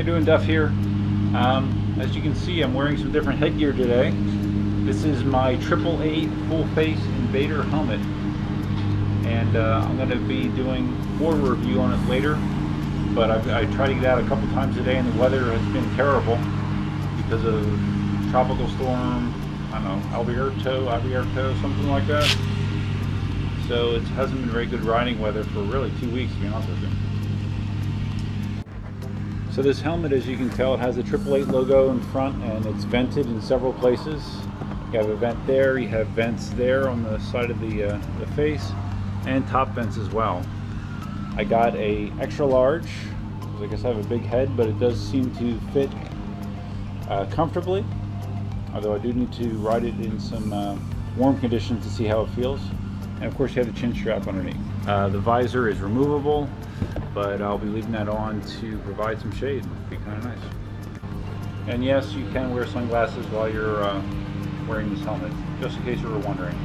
you doing, Duff here. As you can see, I'm wearing some different headgear today. This is my 888 full face Invader helmet, and I'm going to be doing more review on it later. But I try to get out a couple times a day, and the weather has been terrible because of tropical storm. I don't know, Alberto, something like that. So it hasn't been very good riding weather for really 2 weeks, to be honest with you. So this helmet, as you can tell, it has a 888 logo in front, and it's vented in several places. You have a vent there, you have vents there on the side of the face, and top vents as well. I got a extra large, because I guess I have a big head, but it does seem to fit comfortably. Although I do need to ride it in some warm conditions to see how it feels. And of course you have the chin strap underneath. The visor is removable, but I'll be leaving that on to provide some shade. It'd be kind of nice. And yes, you can wear sunglasses while you're wearing this helmet, just in case you were wondering.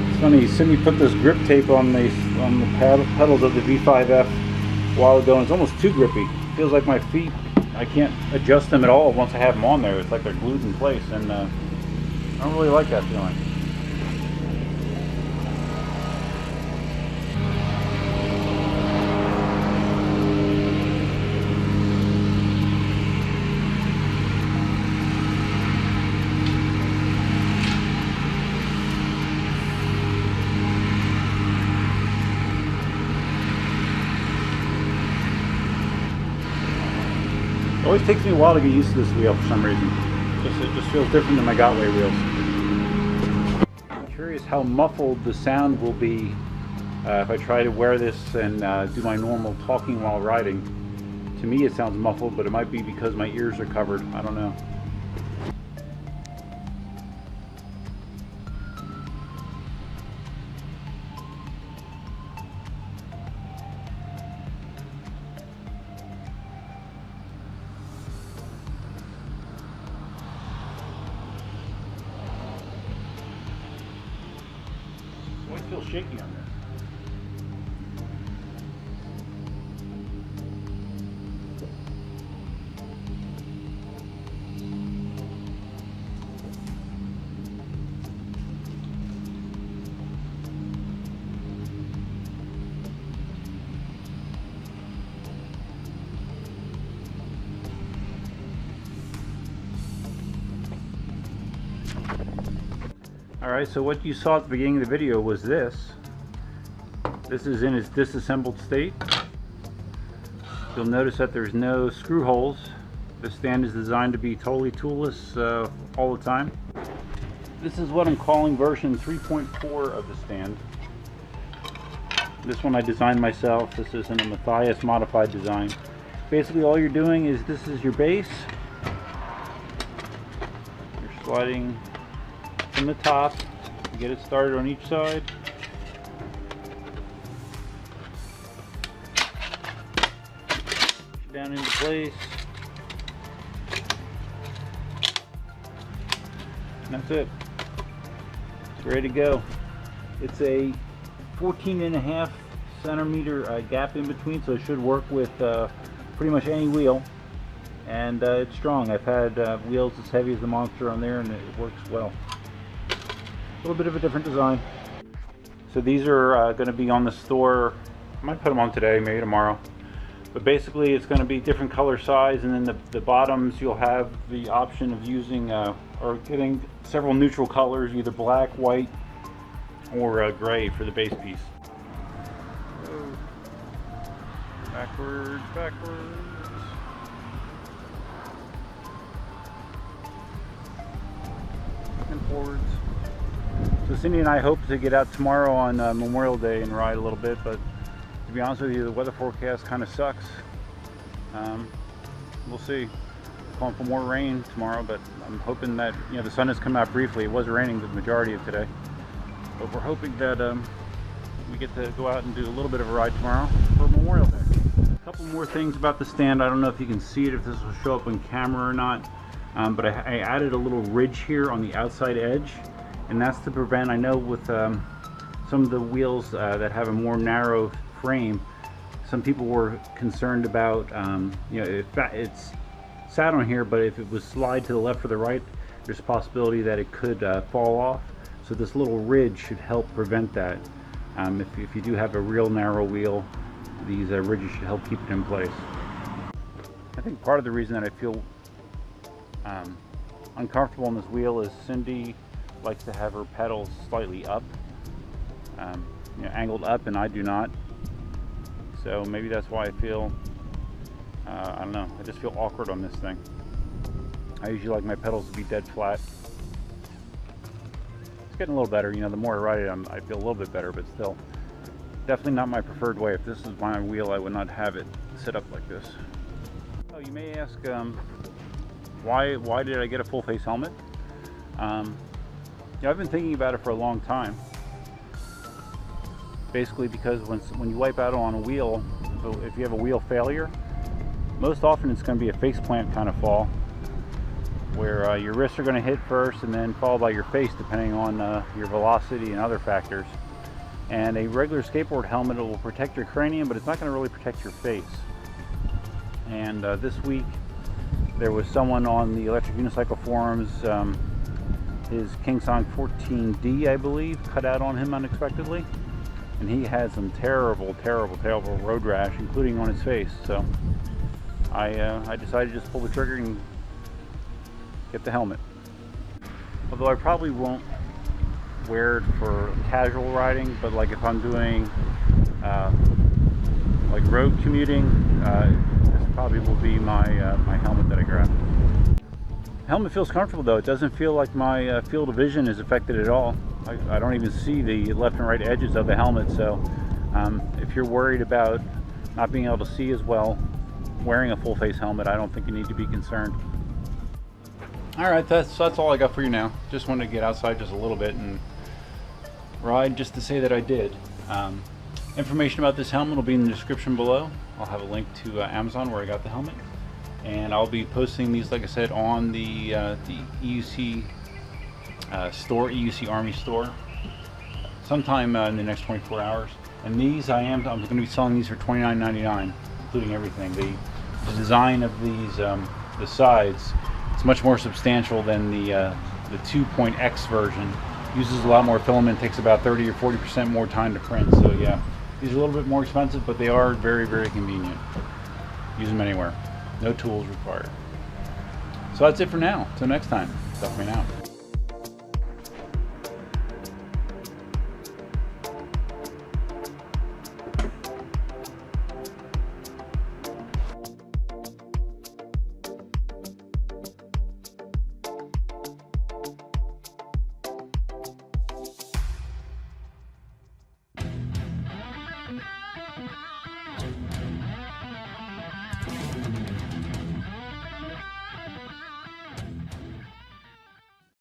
It's funny, Sydney put this grip tape on the pedals of the V5F a while ago, and it's almost too grippy. It feels like my feet, I can't adjust them at all once I have them on there. It's like they're glued in place, and I don't really like that feeling. It always takes me a while to get used to this wheel for some reason. It just feels different than my Gotway wheels. I'm curious how muffled the sound will be if I try to wear this and do my normal talking while riding. To me it sounds muffled, but it might be because my ears are covered. I don't know. It feels shaky on there. Alright, so what you saw at the beginning of the video was this. This is in its disassembled state. You'll notice that there's no screw holes. This stand is designed to be totally toolless all the time. This is what I'm calling version 3.4 of the stand. This one I designed myself. This isn't a Matthias modified design. Basically all you're doing is, this is your base. You're sliding from the top, get it started on each side. Down into place. And that's it. It's ready to go. It's a 14.5 centimeter gap in between, so it should work with pretty much any wheel. And it's strong. I've had wheels as heavy as the Monster on there, and it works well. A little bit of a different design. So these are going to be on the store. I might put them on today, maybe tomorrow. But basically it's going to be different color size, and then the bottoms you'll have the option of using or getting several neutral colors, either black, white, or gray for the base piece. So, backwards, backwards. And forwards. So Cindy and I hope to get out tomorrow on Memorial Day and ride a little bit, but to be honest with you, the weather forecast kind of sucks. We'll see. Calling for more rain tomorrow, but I'm hoping that, you know, the sun has come out briefly. It was raining the majority of today, but we're hoping that we get to go out and do a little bit of a ride tomorrow for Memorial Day. A couple more things about the stand. I don't know if you can see it, if this will show up on camera or not. but I added a little ridge here on the outside edge, and that's to prevent, I know with some of the wheels that have a more narrow frame, some people were concerned about, you know, if it's sat on here, but if it was slide to the left or the right, there's a possibility that it could fall off. So this little ridge should help prevent that. If you do have a real narrow wheel, these ridges should help keep it in place. I think part of the reason that I feel uncomfortable on this wheel is Cindy likes to have her pedals slightly up, you know, angled up, and I do not. So maybe that's why I feel, I don't know, I just feel awkward on this thing. I usually like my pedals to be dead flat. It's getting a little better, you know, the more I ride it, I feel a little bit better, but still, definitely not my preferred way. If this is my wheel, I would not have it set up like this. Oh, you may ask, why did I get a full face helmet? Yeah, I've been thinking about it for a long time. Basically because when you wipe out on a wheel, if you have a wheel failure, most often it's going to be a face plant kind of fall, where your wrists are going to hit first and then followed by your face, depending on your velocity and other factors. And a regular skateboard helmet, it will protect your cranium, but it's not going to really protect your face. And this week there was someone on the electric unicycle forums, his KingSong 14D, I believe, cut out on him unexpectedly, and he had some terrible road rash, including on his face. So I decided to just pull the trigger and get the helmet. Although I probably won't wear it for casual riding, but like if I'm doing like road commuting, this probably will be my my helmet that I grab. The helmet feels comfortable though. It doesn't feel like my field of vision is affected at all. I don't even see the left and right edges of the helmet, so if you're worried about not being able to see as well wearing a full face helmet, I don't think you need to be concerned. Alright, that's all I got for you now. Just wanted to get outside just a little bit and ride just to say that I did. Information about this helmet will be in the description below. I'll have a link to Amazon where I got the helmet, and I'll be posting these, like I said, on the EUC store, EUC Army store, sometime in the next 24 hours. And these I'm going to be selling these for $29.99, including everything. The design of these, the sides, it's much more substantial than the 2.X version. Uses a lot more filament, takes about 30 or 40% more time to print. So yeah, these are a little bit more expensive, but they are very convenient. Use them anywhere. No tools required. So that's it for now. Till next time. Duffman out.